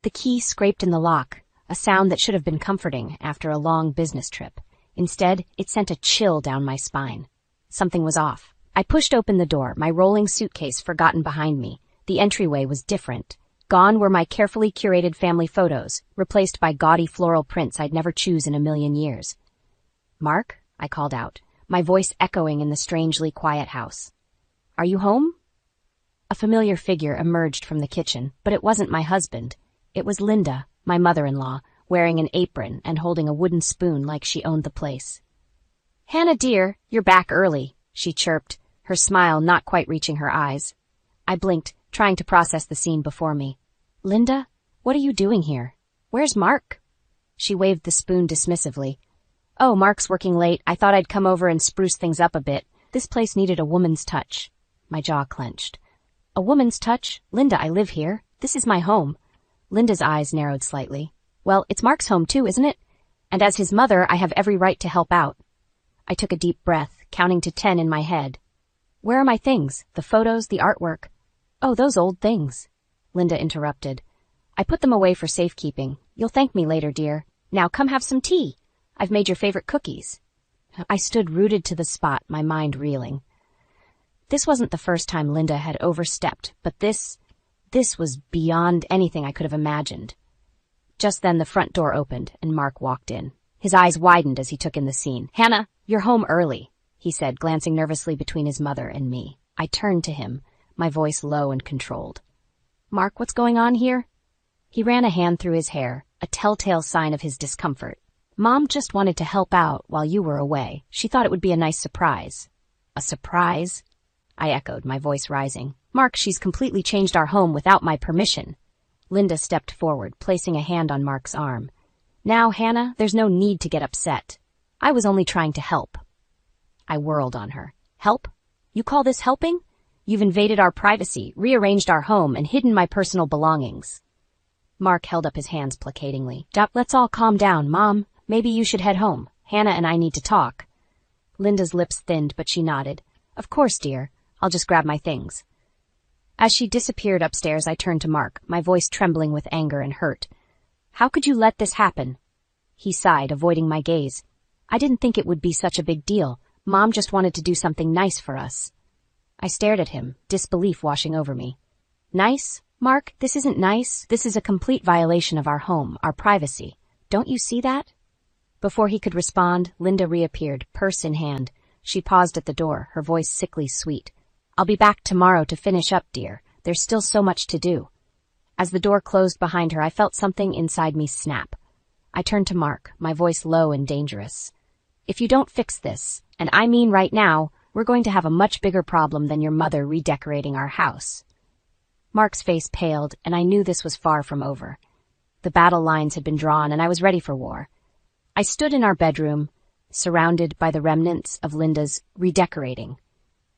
The key scraped in the lock, a sound that should have been comforting after a long business trip. Instead, it sent a chill down my spine. Something was off. I pushed open the door, my rolling suitcase forgotten behind me. The entryway was different. Gone were my carefully curated family photos, replaced by gaudy floral prints I'd never choose in a million years. "Mark?" I called out, my voice echoing in the strangely quiet house. "Are you home?" A familiar figure emerged from the kitchen, but it wasn't my husband. It was Linda, my mother-in-law, wearing an apron and holding a wooden spoon like she owned the place. "Hannah, dear, you're back early," she chirped, her smile not quite reaching her eyes. I blinked, trying to process the scene before me. "Linda, what are you doing here? Where's Mark?" She waved the spoon dismissively. "Oh, Mark's working late. I thought I'd come over and spruce things up a bit. This place needed a woman's touch." My jaw clenched. "A woman's touch? Linda, I live here. This is my home." Linda's eyes narrowed slightly. "Well, it's Mark's home too, isn't it? And as his mother, I have every right to help out." I took a deep breath, counting to 10 in my head. "Where are my things? The photos, the artwork?" "Oh, those old things," Linda interrupted. "I put them away for safekeeping. You'll thank me later, dear. Now come have some tea. I've made your favorite cookies." I stood rooted to the spot, my mind reeling. This wasn't the first time Linda had overstepped, but this was beyond anything I could have imagined. Just then the front door opened and Mark walked in. His eyes widened as he took in the scene. "Hannah, you're home early," he said, glancing nervously between his mother and me. I turned to him, my voice low and controlled. "Mark, what's going on here?" He ran a hand through his hair, a telltale sign of his discomfort. "Mom just wanted to help out while you were away. She thought it would be a nice surprise." "A surprise?" I echoed, my voice rising. "Mark, she's completely changed our home without my permission." Linda stepped forward, placing a hand on Mark's arm. "Now, Hannah, there's no need to get upset. I was only trying to help." I whirled on her. "Help? You call this helping? You've invaded our privacy, rearranged our home, and hidden my personal belongings." Mark held up his hands placatingly. "Let's all calm down, Mom. Maybe you should head home. Hannah and I need to talk." Linda's lips thinned, but she nodded. "Of course, dear. I'll just grab my things." As she disappeared upstairs, I turned to Mark, my voice trembling with anger and hurt. "How could you let this happen?" He sighed, avoiding my gaze. "I didn't think it would be such a big deal. Mom just wanted to do something nice for us." I stared at him, disbelief washing over me. "Nice? Mark, this isn't nice. This is a complete violation of our home, our privacy. Don't you see that?" Before he could respond, Linda reappeared, purse in hand. She paused at the door, her voice sickly sweet. "I'll be back tomorrow to finish up, dear. There's still so much to do." As the door closed behind her, I felt something inside me snap. I turned to Mark, my voice low and dangerous. "If you don't fix this, and I mean right now, we're going to have a much bigger problem than your mother redecorating our house." Mark's face paled, and I knew this was far from over. The battle lines had been drawn, and I was ready for war. I stood in our bedroom, surrounded by the remnants of Linda's redecorating.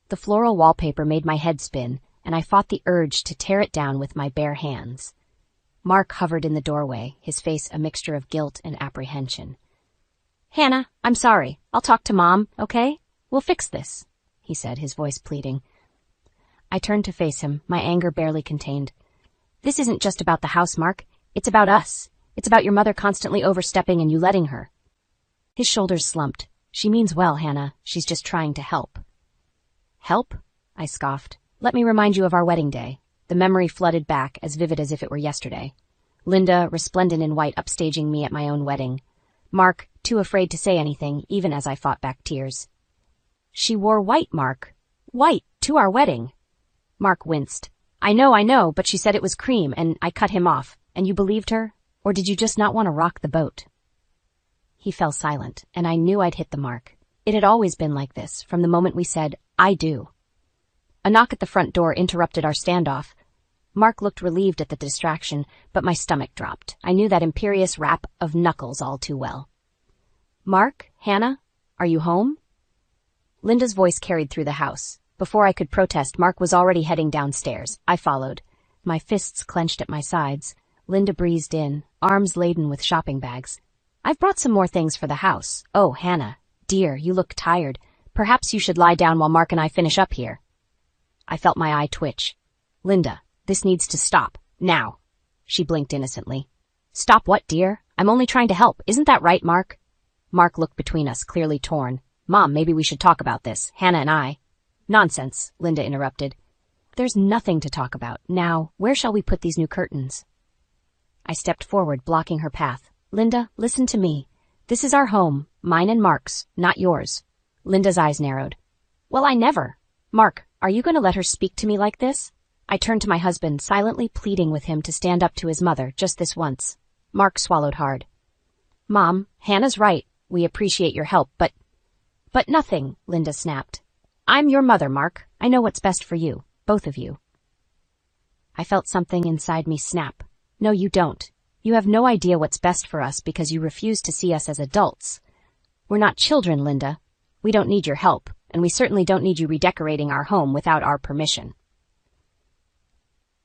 The floral wallpaper made my head spin, and I fought the urge to tear it down with my bare hands. Mark hovered in the doorway, his face a mixture of guilt and apprehension. "Hannah, I'm sorry. I'll talk to Mom, okay? We'll fix this," he said, his voice pleading. I turned to face him, my anger barely contained. "This isn't just about the house, Mark. It's about us. It's about your mother constantly overstepping and you letting her." His shoulders slumped. "She means well, Hannah. She's just trying to help." "Help?" I scoffed. "Let me remind you of our wedding day." The memory flooded back, as vivid as if it were yesterday. Linda, resplendent in white, upstaging me at my own wedding. Mark, too afraid to say anything, even as I fought back tears. "She wore white, Mark. White, to our wedding." Mark winced. I know, but she said it was cream, and I cut him off. And you believed her? Or did you just not want to rock the boat?" He fell silent, and I knew I'd hit the mark. It had always been like this, from the moment we said, "I do." A knock at the front door interrupted our standoff. Mark looked relieved at the distraction, but my stomach dropped. I knew that imperious rap of knuckles all too well. "Mark? Hannah? Are you home?" Linda's voice carried through the house. Before I could protest, Mark was already heading downstairs. I followed, my fists clenched at my sides. Linda breezed in, arms laden with shopping bags. "I've brought some more things for the house. Oh, Hannah, dear, you look tired. Perhaps you should lie down while Mark and I finish up here." I felt my eye twitch. "Linda, this needs to stop. Now." She blinked innocently. Stop what, dear? I'm only trying to help. Isn't that right, Mark? Mark looked between us, clearly torn. Mom, maybe we should talk about this, Hannah and I. Nonsense, Linda interrupted. There's nothing to talk about. Now, where shall we put these new curtains? I stepped forward, blocking her path. Linda, listen to me. This is our home, mine and Mark's, not yours. Linda's eyes narrowed. Well, I never. Mark, are you going to let her speak to me like this? I turned to my husband, silently pleading with him to stand up to his mother just this once. Mark swallowed hard. Mom, Hannah's right. We appreciate your help, but nothing, Linda snapped. I'm your mother, Mark. I know what's best for you, both of you. I felt something inside me snap. No, you don't. You have no idea what's best for us because you refuse to see us as adults. We're not children, Linda. We don't need your help, and we certainly don't need you redecorating our home without our permission.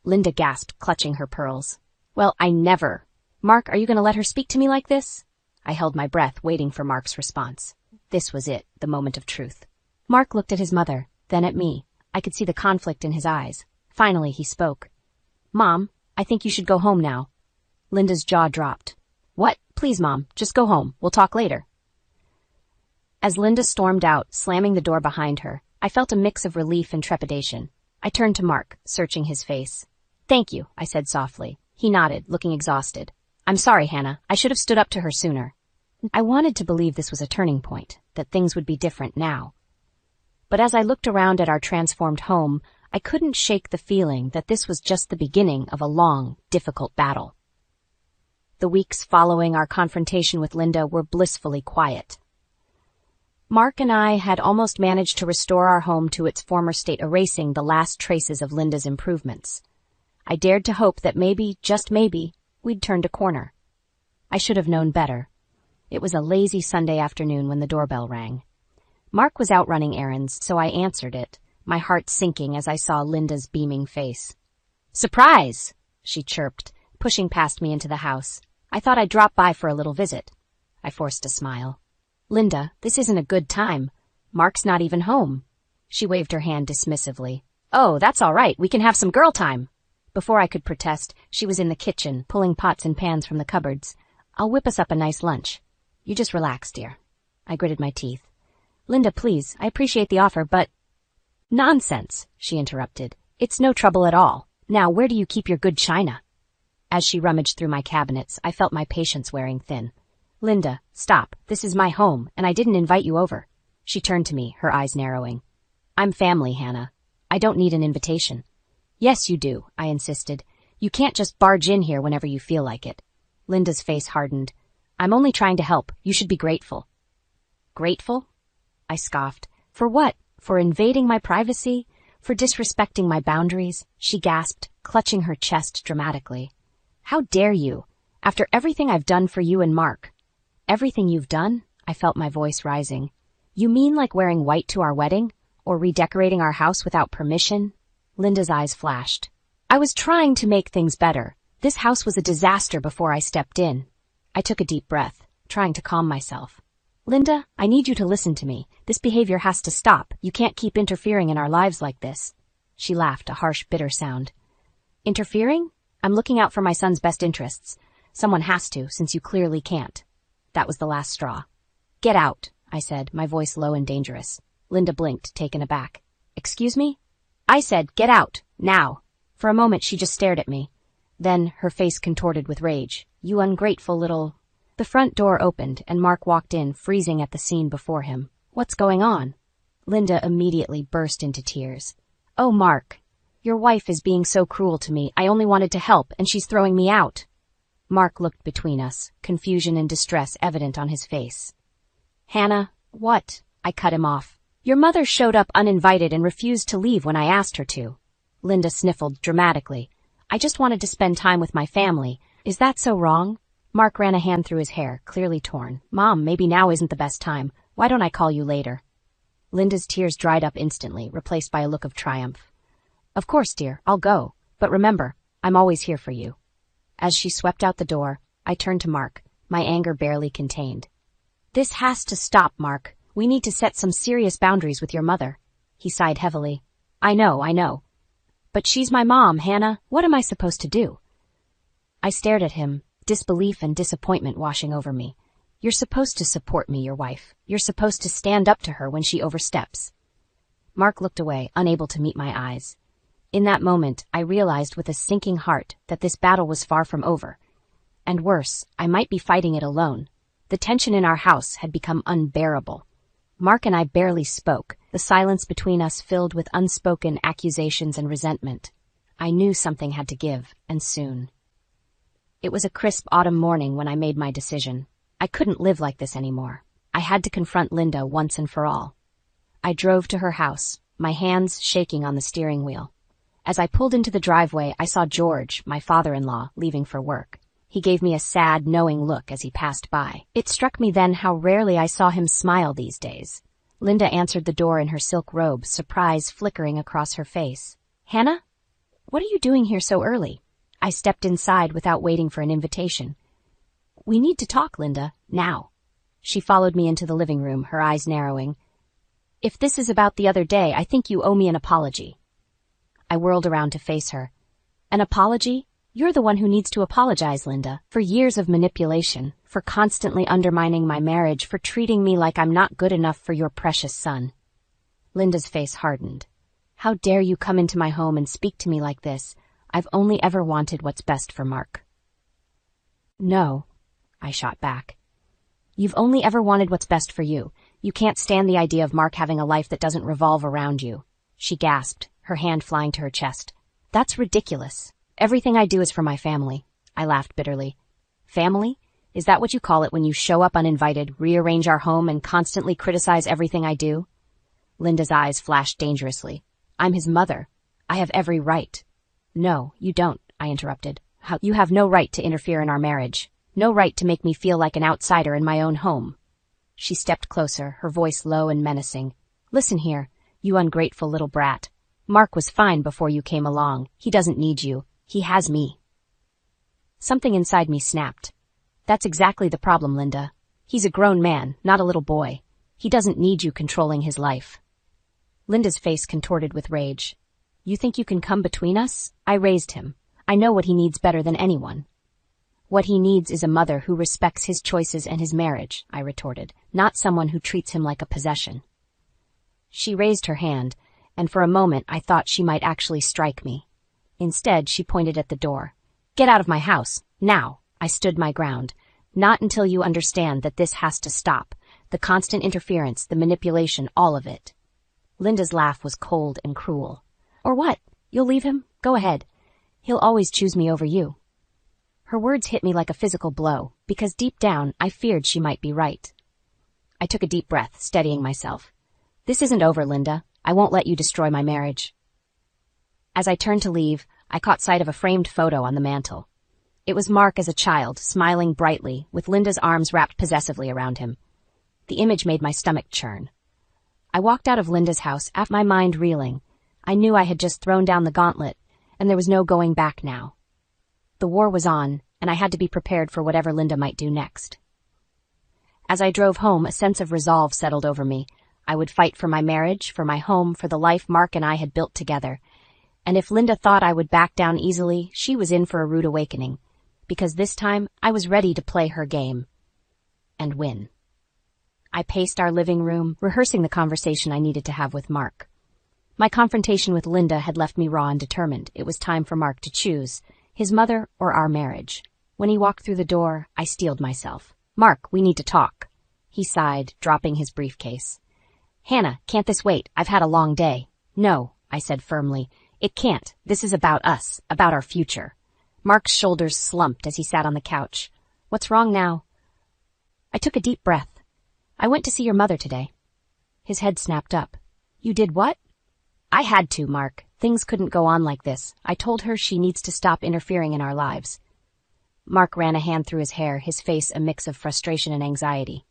Linda gasped, clutching her pearls. Well, I never. Mark, are you going to let her speak to me like this? I held my breath, waiting for Mark's response. This was it, the moment of truth. Mark looked at his mother, then at me. I could see the conflict in his eyes. Finally, he spoke. Mom, I think you should go home now. Linda's jaw dropped. What? Please, Mom, just go home. We'll talk later. As Linda stormed out, slamming the door behind her, I felt a mix of relief and trepidation. I turned to Mark, searching his face. Thank you, I said softly. He nodded, looking exhausted. I'm sorry, Hannah. I should have stood up to her sooner. I wanted to believe this was a turning point, that things would be different now. But as I looked around at our transformed home, I couldn't shake the feeling that this was just the beginning of a long, difficult battle. The weeks following our confrontation with Linda were blissfully quiet. Mark and I had almost managed to restore our home to its former state, erasing the last traces of Linda's improvements. I dared to hope that maybe, just maybe, we'd turned a corner. I should have known better. It was a lazy Sunday afternoon when the doorbell rang. Mark was out running errands, so I answered it, my heart sinking as I saw Linda's beaming face. Surprise! She chirped, pushing past me into the house. I thought I'd drop by for a little visit. I forced a smile. Linda, this isn't a good time. Mark's not even home. She waved her hand dismissively. Oh, that's all right. We can have some girl time. Before I could protest, she was in the kitchen, pulling pots and pans from the cupboards. I'll whip us up a nice lunch. You just relax, dear. I gritted my teeth. Linda, please, I appreciate the offer, but... Nonsense, she interrupted. It's no trouble at all. Now, where do you keep your good china? As she rummaged through my cabinets, I felt my patience wearing thin. Linda, stop. This is my home, and I didn't invite you over. She turned to me, her eyes narrowing. I'm family, Hannah. I don't need an invitation. Yes, you do, I insisted. You can't just barge in here whenever you feel like it. Linda's face hardened. I'm only trying to help. You should be grateful. Grateful? I scoffed. For what? For invading my privacy? For disrespecting my boundaries? She gasped, clutching her chest dramatically. How dare you? After everything I've done for you and Mark. Everything you've done? I felt my voice rising. You mean like wearing white to our wedding? Or redecorating our house without permission? Linda's eyes flashed. I was trying to make things better. This house was a disaster before I stepped in. I took a deep breath, trying to calm myself. Linda, I need you to listen to me. This behavior has to stop. You can't keep interfering in our lives like this. She laughed, a harsh, bitter sound. Interfering? I'm looking out for my son's best interests. Someone has to, since you clearly can't. That was the last straw. Get out, I said, my voice low and dangerous. Linda blinked, taken aback. Excuse me? I said, get out, now. For a moment, she just stared at me. Then, her face contorted with rage. You ungrateful little... The front door opened, and Mark walked in, freezing at the scene before him. What's going on? Linda immediately burst into tears. Oh, Mark, your wife is being so cruel to me. I only wanted to help, and she's throwing me out. Mark looked between us, confusion and distress evident on his face. Hannah, what? I cut him off. Your mother showed up uninvited and refused to leave when I asked her to. Linda sniffled dramatically. I just wanted to spend time with my family. Is that so wrong? Mark ran a hand through his hair, clearly torn. Mom, maybe now isn't the best time. Why don't I call you later? Linda's tears dried up instantly, replaced by a look of triumph. Of course, dear, I'll go. But remember, I'm always here for you. As she swept out the door, I turned to Mark, my anger barely contained. This has to stop, Mark. We need to set some serious boundaries with your mother. He sighed heavily. I know. But she's my mom, Hannah. What am I supposed to do? I stared at him, disbelief and disappointment washing over me. You're supposed to support me, your wife. You're supposed to stand up to her when she oversteps. Mark looked away, unable to meet my eyes. In that moment, I realized with a sinking heart that this battle was far from over. And worse, I might be fighting it alone. The tension in our house had become unbearable. Mark and I barely spoke, the silence between us filled with unspoken accusations and resentment. I knew something had to give, and soon. It was a crisp autumn morning when I made my decision. I couldn't live like this anymore. I had to confront Linda once and for all. I drove to her house, my hands shaking on the steering wheel. As I pulled into the driveway, I saw George, my father-in-law, leaving for work. He gave me a sad, knowing look as he passed by. It struck me then how rarely I saw him smile these days. Linda answered the door in her silk robe, surprise flickering across her face. "Hannah? What are you doing here so early?" I stepped inside without waiting for an invitation. "We need to talk, Linda, now." She followed me into the living room, her eyes narrowing. "If this is about the other day, I think you owe me an apology." I whirled around to face her. "An apology? You're the one who needs to apologize, Linda, for years of manipulation, for constantly undermining my marriage, for treating me like I'm not good enough for your precious son." Linda's face hardened. "How dare you come into my home and speak to me like this? I've only ever wanted what's best for Mark." "No," I shot back. "You've only ever wanted what's best for you. You can't stand the idea of Mark having a life that doesn't revolve around you." She gasped, her hand flying to her chest. "That's ridiculous. Everything I do is for my family." I laughed bitterly. "Family? Is that what you call it when you show up uninvited, rearrange our home, and constantly criticize everything I do?" Linda's eyes flashed dangerously. "I'm his mother. I have every right." "No, you don't," I interrupted. "You have no right to interfere in our marriage. No right to make me feel like an outsider in my own home." She stepped closer, her voice low and menacing. "Listen here, you ungrateful little brat. Mark was fine before you came along. He doesn't need you. He has me." Something inside me snapped. "That's exactly the problem, Linda. He's a grown man, not a little boy. He doesn't need you controlling his life." Linda's face contorted with rage. "You think you can come between us? I raised him. I know what he needs better than anyone." "What he needs is a mother who respects his choices and his marriage," I retorted, "not someone who treats him like a possession." She raised her hand, and for a moment I thought she might actually strike me. Instead, she pointed at the door. "Get out of my house, now." I stood my ground. "Not until you understand that this has to stop. The constant interference, the manipulation, all of it." Linda's laugh was cold and cruel. "Or what? You'll leave him? Go ahead. He'll always choose me over you." Her words hit me like a physical blow, because deep down I feared she might be right. I took a deep breath, steadying myself. "This isn't over, Linda. I won't let you destroy my marriage." As I turned to leave, I caught sight of a framed photo on the mantel. It was Mark as a child, smiling brightly, with Linda's arms wrapped possessively around him. The image made my stomach churn. I walked out of Linda's house, my mind reeling. I knew I had just thrown down the gauntlet, and there was no going back now. The war was on, and I had to be prepared for whatever Linda might do next. As I drove home, a sense of resolve settled over me. I would fight for my marriage, for my home, for the life Mark and I had built together. And if Linda thought I would back down easily, she was in for a rude awakening, because this time I was ready to play her game. And win. I paced our living room, rehearsing the conversation I needed to have with Mark. My confrontation with Linda had left me raw and determined. It was time for Mark to choose, his mother or our marriage. When he walked through the door, I steeled myself. "Mark, we need to talk." He sighed, dropping his briefcase. "Hannah, can't this wait? I've had a long day." "No," I said firmly. "It can't. This is about us, about our future." Mark's shoulders slumped as he sat on the couch. "What's wrong now?" I took a deep breath. "I went to see your mother today." His head snapped up. "You did what?" "I had to, Mark. Things couldn't go on like this. I told her she needs to stop interfering in our lives." Mark ran a hand through his hair, his face a mix of frustration and anxiety.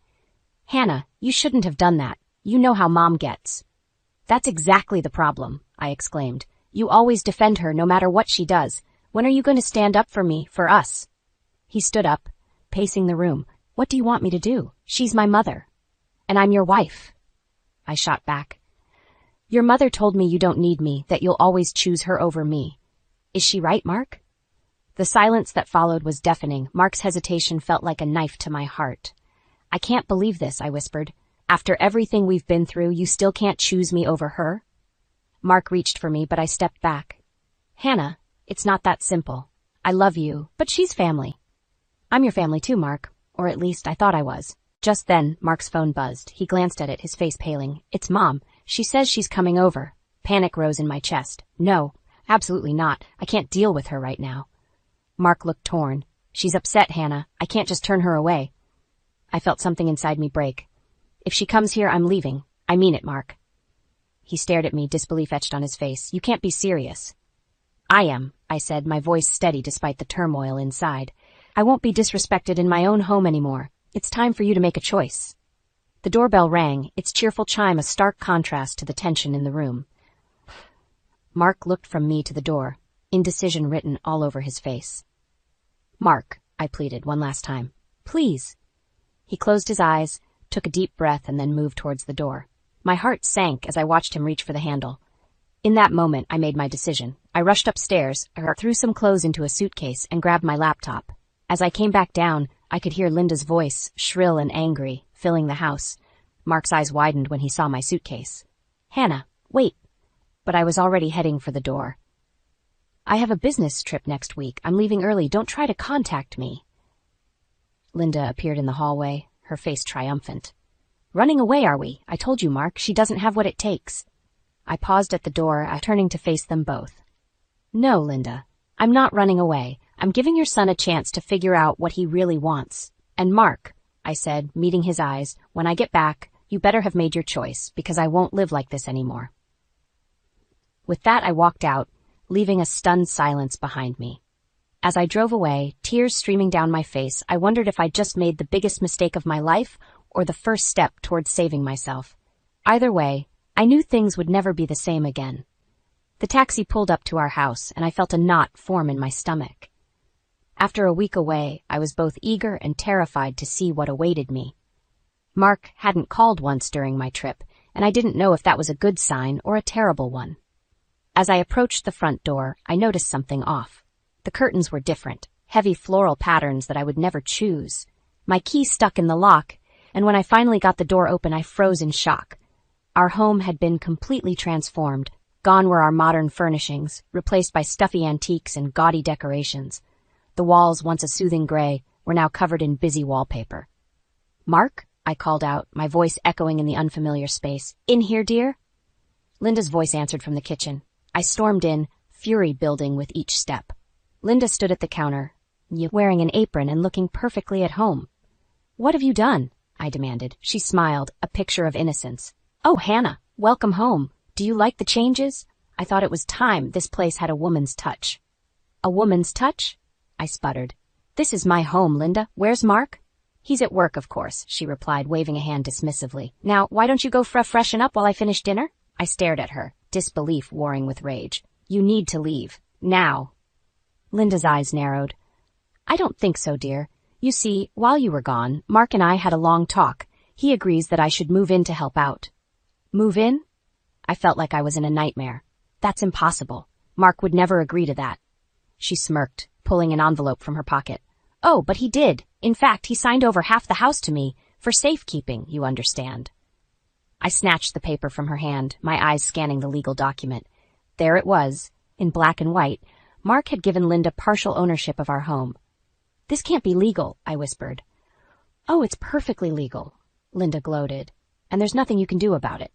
"Hannah, you shouldn't have done that. You know how Mom gets." "That's exactly the problem," I exclaimed. "You always defend her no matter what she does. When are you going to stand up for me, for us?" He stood up, pacing the room. "What do you want me to do? She's my mother. And I'm your wife." I shot back. "Your mother told me you don't need me, that you'll always choose her over me. Is she right, Mark?" The silence that followed was deafening. Mark's hesitation felt like a knife to my heart. "I can't believe this," I whispered. "After everything we've been through, you still can't choose me over her?" Mark reached for me, but I stepped back. "Hannah, it's not that simple. I love you, but she's family." "I'm your family too, Mark. Or at least I thought I was." Just then, Mark's phone buzzed. He glanced at it, his face paling. "It's Mom. She says she's coming over." Panic rose in my chest. "No, absolutely not. I can't deal with her right now." Mark looked torn. "She's upset, Hannah. I can't just turn her away." I felt something inside me break. "If she comes here, I'm leaving. I mean it, Mark." He stared at me, disbelief etched on his face. "You can't be serious." "I am," I said, my voice steady despite the turmoil inside. "I won't be disrespected in my own home anymore. It's time for you to make a choice." The doorbell rang, its cheerful chime a stark contrast to the tension in the room. Mark looked from me to the door, indecision written all over his face. "Mark," I pleaded one last time. "Please." He closed his eyes, took a deep breath, and then moved towards the door. My heart sank as I watched him reach for the handle. In that moment, I made my decision. I rushed upstairs, threw some clothes into a suitcase, and grabbed my laptop. As I came back down, I could hear Linda's voice, shrill and angry, filling the house. Mark's eyes widened when he saw my suitcase. "Hannah, wait." But I was already heading for the door. "I have a business trip next week. I'm leaving early. Don't try to contact me." Linda appeared in the hallway, her face triumphant. "Running away, are we? I told you, Mark, she doesn't have what it takes." I paused at the door, turning to face them both. "No, Linda, I'm not running away. I'm giving your son a chance to figure out what he really wants. And Mark," I said, meeting his eyes, "when I get back, you better have made your choice, because I won't live like this anymore." With that, I walked out, leaving a stunned silence behind me. As I drove away, tears streaming down my face, I wondered if I'd just made the biggest mistake of my life or the first step towards saving myself. Either way, I knew things would never be the same again. The taxi pulled up to our house, and I felt a knot form in my stomach. After a week away, I was both eager and terrified to see what awaited me. Mark hadn't called once during my trip, and I didn't know if that was a good sign or a terrible one. As I approached the front door, I noticed something off. The curtains were different, heavy floral patterns that I would never choose. My key stuck in the lock, and when I finally got the door open, I froze in shock. Our home had been completely transformed. Gone were our modern furnishings, replaced by stuffy antiques and gaudy decorations. The walls, once a soothing gray, were now covered in busy wallpaper. "Mark?" I called out, my voice echoing in the unfamiliar space. "In here, dear?" Linda's voice answered from the kitchen. I stormed in, fury building with each step. Linda stood at the counter, wearing an apron and looking perfectly at home. "What have you done?" I demanded. She smiled, a picture of innocence. "Oh, Hannah, welcome home. Do you like the changes? I thought it was time this place had a woman's touch." "A woman's touch?" I sputtered. "This is my home, Linda. Where's Mark?" "He's at work, of course," she replied, waving a hand dismissively. "Now, why don't you go freshen up while I finish dinner?" I stared at her, disbelief warring with rage. "You need to leave. Now." Linda's eyes narrowed. "I don't think so, dear. You see, while you were gone, Mark and I had a long talk. He agrees that I should move in to help out." "Move in?" I felt like I was in a nightmare. "That's impossible. Mark would never agree to that." She smirked, pulling an envelope from her pocket. "Oh, but he did. In fact, he signed over half the house to me, for safekeeping, you understand." I snatched the paper from her hand, my eyes scanning the legal document. There it was, in black and white. Mark had given Linda partial ownership of our home. "This can't be legal," I whispered. "Oh, it's perfectly legal," Linda gloated, "and there's nothing you can do about it."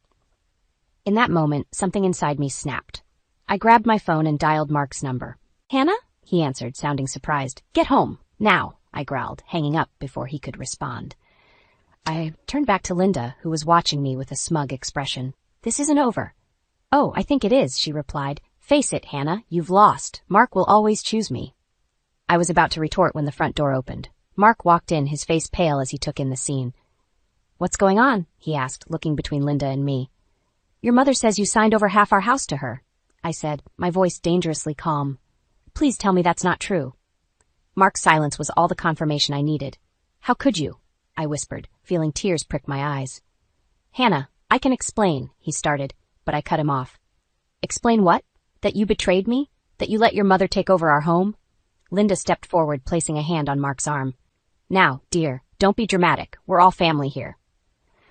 In that moment, something inside me snapped. I grabbed my phone and dialed Mark's number. "Hannah?" he answered, sounding surprised. "Get home, now," I growled, hanging up before he could respond. I turned back to Linda, who was watching me with a smug expression. "This isn't over." "Oh, I think it is," she replied. "Face it, Hannah, you've lost. Mark will always choose me." I was about to retort when the front door opened. Mark walked in, his face pale as he took in the scene. "What's going on?" he asked, looking between Linda and me. "Your mother says you signed over half our house to her," I said, my voice dangerously calm. "Please tell me that's not true." Mark's silence was all the confirmation I needed. "How could you?" I whispered, feeling tears prick my eyes. "Hannah, I can explain," he started, but I cut him off. "Explain what? That you betrayed me? That you let your mother take over our home?" Linda stepped forward, placing a hand on Mark's arm. Now, dear, don't be dramatic. We're all family here.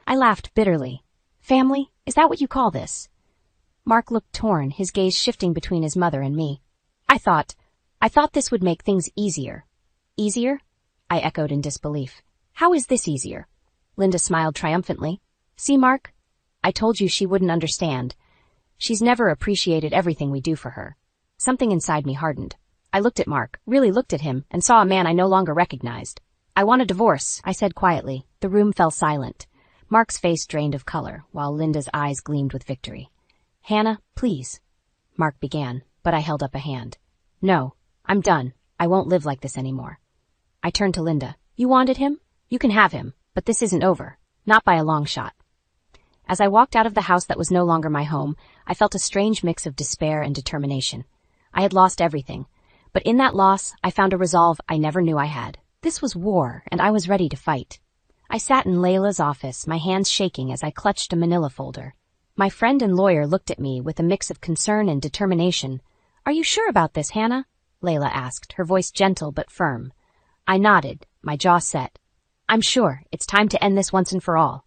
I laughed bitterly. Family? Is that what you call this? Mark looked torn, his gaze shifting between his mother and me. I thought this would make things easier. Easier? I echoed in disbelief. How is this easier? Linda smiled triumphantly. See, Mark? I told you she wouldn't understand. She's never appreciated everything we do for her. Something inside me hardened. I looked at Mark, really looked at him, and saw a man I no longer recognized. I want a divorce, I said quietly. The room fell silent. Mark's face drained of color, while Linda's eyes gleamed with victory. Hannah, please. Mark began, but I held up a hand. No, I'm done. I won't live like this anymore. I turned to Linda. You wanted him? You can have him, but this isn't over. Not by a long shot. As I walked out of the house that was no longer my home, I felt a strange mix of despair and determination. I had lost everything, but in that loss, I found a resolve I never knew I had. This was war, and I was ready to fight. I sat in Layla's office, my hands shaking as I clutched a manila folder. My friend and lawyer looked at me with a mix of concern and determination. Are you sure about this, Hannah? Layla asked, her voice gentle but firm. I nodded, my jaw set. I'm sure. It's time to end this once and for all.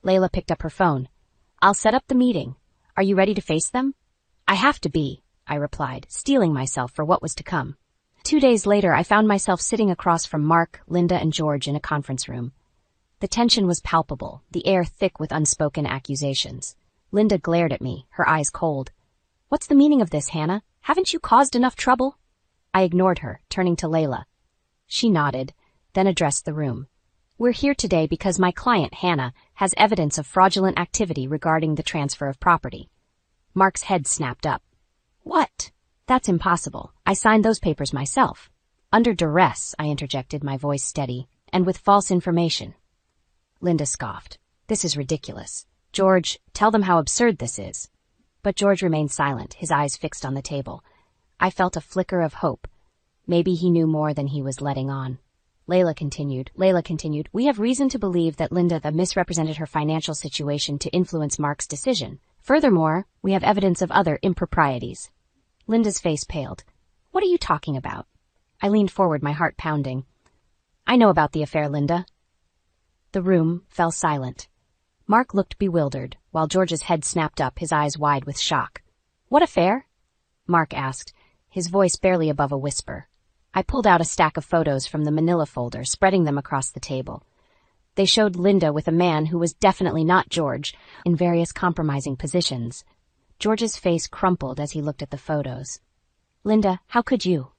Layla picked up her phone. I'll set up the meeting. Are you ready to face them? I have to be, I replied, steeling myself for what was to come. 2 days later, I found myself sitting across from Mark, Linda, and George in a conference room. The tension was palpable, the air thick with unspoken accusations. Linda glared at me, her eyes cold. What's the meaning of this, Hannah? Haven't you caused enough trouble? I ignored her, turning to Layla. She nodded, then addressed the room. We're here today because my client, Hannah, has evidence of fraudulent activity regarding the transfer of property. Mark's head snapped up. What? That's impossible. I signed those papers myself. Under duress, I interjected, my voice steady, and with false information. Linda scoffed. This is ridiculous. George, tell them how absurd this is. But George remained silent, his eyes fixed on the table. I felt a flicker of hope. Maybe he knew more than he was letting on. Layla continued, we have reason to believe that Linda misrepresented her financial situation to influence Mark's decision. Furthermore, we have evidence of other improprieties. Linda's face paled. What are you talking about? I leaned forward, my heart pounding. I know about the affair, Linda. The room fell silent. Mark looked bewildered, while George's head snapped up, his eyes wide with shock. What affair? Mark asked, his voice barely above a whisper. I pulled out a stack of photos from the manila folder, spreading them across the table. They showed Linda with a man who was definitely not George, in various compromising positions. George's face crumpled as he looked at the photos. Linda, how could you?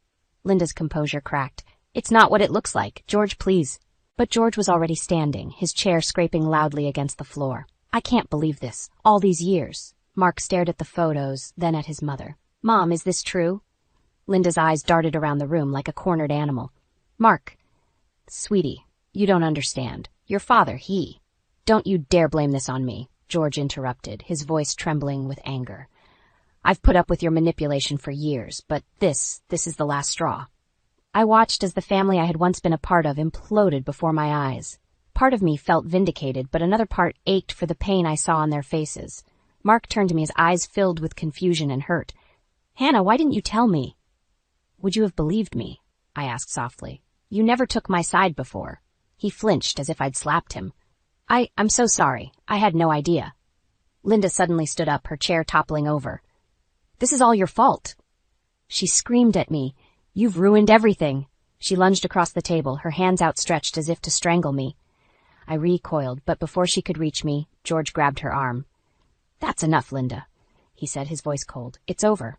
Linda's composure cracked. It's not what it looks like. George, please. But George was already standing, his chair scraping loudly against the floor. I can't believe this. All these years. Mark stared at the photos, then at his mother. Mom, is this true? Linda's eyes darted around the room like a cornered animal. Mark. Sweetie, you don't understand. Your father, he. Don't you dare blame this on me, George interrupted, his voice trembling with anger. I've put up with your manipulation for years, but this is the last straw. I watched as the family I had once been a part of imploded before my eyes. Part of me felt vindicated, but another part ached for the pain I saw on their faces. Mark turned to me, his eyes filled with confusion and hurt. Hannah, why didn't you tell me? Would you have believed me? I asked softly. You never took my side before. He flinched as if I'd slapped him. I'm so sorry. I had no idea. Linda suddenly stood up, her chair toppling over. This is all your fault. She screamed at me. You've ruined everything. She lunged across the table, her hands outstretched as if to strangle me. I recoiled, but before she could reach me, George grabbed her arm. That's enough, Linda, he said, his voice cold. It's over.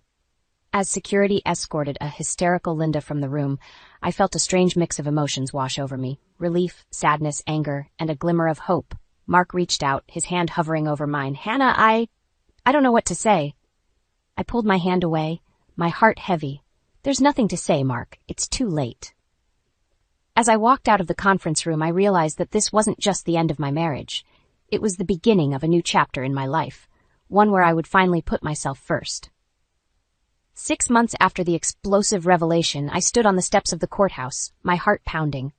As security escorted a hysterical Linda from the room, I felt a strange mix of emotions wash over me. Relief, sadness, anger, and a glimmer of hope. Mark reached out, his hand hovering over mine. Hannah, I don't know what to say. I pulled my hand away, my heart heavy. There's nothing to say, Mark. It's too late. As I walked out of the conference room, I realized that this wasn't just the end of my marriage. It was the beginning of a new chapter in my life, one where I would finally put myself first. 6 months after the explosive revelation, I stood on the steps of the courthouse, my heart pounding.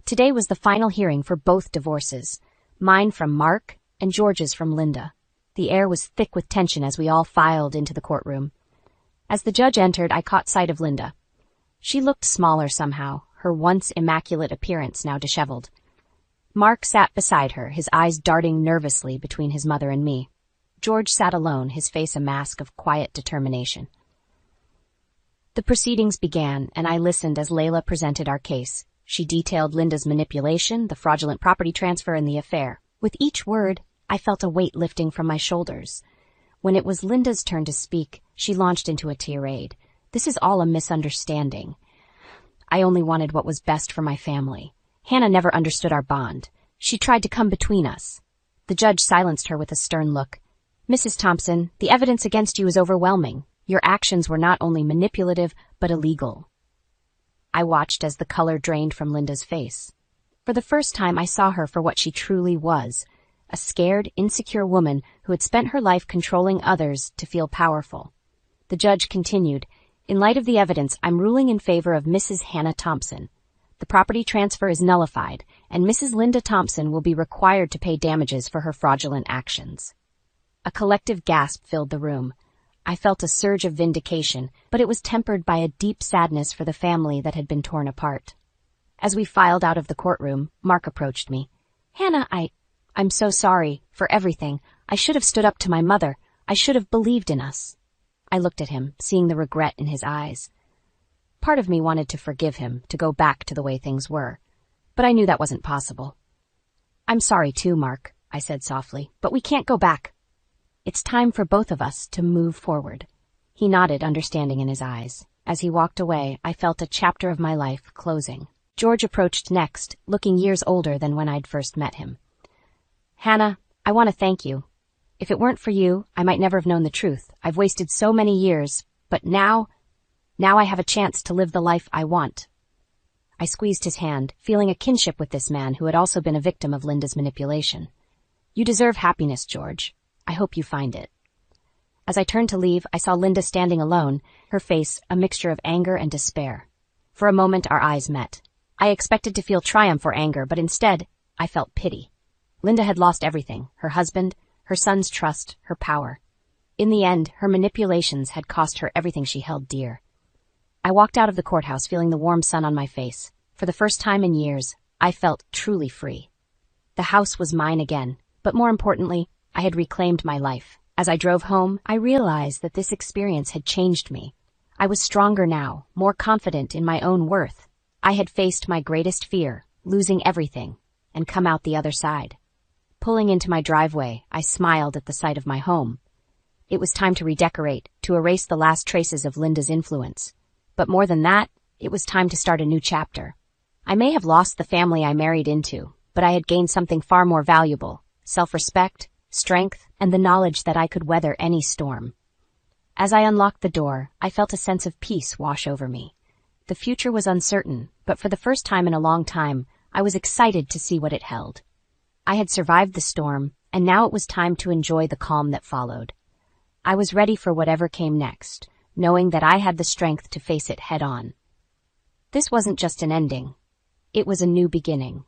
Today was the final hearing for both divorces, mine from Mark and George's from Linda. The air was thick with tension as we all filed into the courtroom. As the judge entered, I caught sight of Linda. She looked smaller somehow, her once immaculate appearance now disheveled. Mark sat beside her, his eyes darting nervously between his mother and me. George sat alone, his face a mask of quiet determination. The proceedings began, and I listened as Layla presented our case. She detailed Linda's manipulation, the fraudulent property transfer, and the affair. With each word, I felt a weight lifting from my shoulders. When it was Linda's turn to speak, she launched into a tirade. This is all a misunderstanding. I only wanted what was best for my family. Hannah never understood our bond. She tried to come between us. The judge silenced her with a stern look. Mrs. Thompson, the evidence against you is overwhelming. Your actions were not only manipulative, but illegal. I watched as the color drained from Linda's face. For the first time, I saw her for what she truly was, a scared, insecure woman who had spent her life controlling others to feel powerful. The judge continued, in light of the evidence, I'm ruling in favor of Mrs. Hannah Thompson. The property transfer is nullified, and Mrs. Linda Thompson will be required to pay damages for her fraudulent actions. A collective gasp filled the room. I felt a surge of vindication, but it was tempered by a deep sadness for the family that had been torn apart. As we filed out of the courtroom, Mark approached me. Hannah, I'm so sorry for everything. I should have stood up to my mother. I should have believed in us. I looked at him, seeing the regret in his eyes. Part of me wanted to forgive him, to go back to the way things were. But I knew that wasn't possible. I'm sorry too, Mark, I said softly, but we can't go back. It's time for both of us to move forward. He nodded, understanding in his eyes. As he walked away, I felt a chapter of my life closing. George approached next, looking years older than when I'd first met him. Hannah, I want to thank you. If it weren't for you, I might never have known the truth. I've wasted so many years, but now I have a chance to live the life I want. I squeezed his hand, feeling a kinship with this man who had also been a victim of Linda's manipulation. You deserve happiness, George. I hope you find it. As I turned to leave, I saw Linda standing alone, her face a mixture of anger and despair. For a moment, our eyes met. I expected to feel triumph or anger, but instead, I felt pity. Linda had lost everything, her husband, her son's trust, her power. In the end, her manipulations had cost her everything she held dear. I walked out of the courthouse feeling the warm sun on my face. For the first time in years, I felt truly free. The house was mine again, but more importantly, I had reclaimed my life. As I drove home, I realized that this experience had changed me. I was stronger now, more confident in my own worth. I had faced my greatest fear, losing everything, and come out the other side. Pulling into my driveway, I smiled at the sight of my home. It was time to redecorate, to erase the last traces of Linda's influence. But more than that, it was time to start a new chapter. I may have lost the family I married into, but I had gained something far more valuable: self-respect, strength, and the knowledge that I could weather any storm. As I unlocked the door, I felt a sense of peace wash over me. The future was uncertain, but for the first time in a long time, I was excited to see what it held. I had survived the storm, and now it was time to enjoy the calm that followed. I was ready for whatever came next, knowing that I had the strength to face it head on. This wasn't just an ending. It was a new beginning.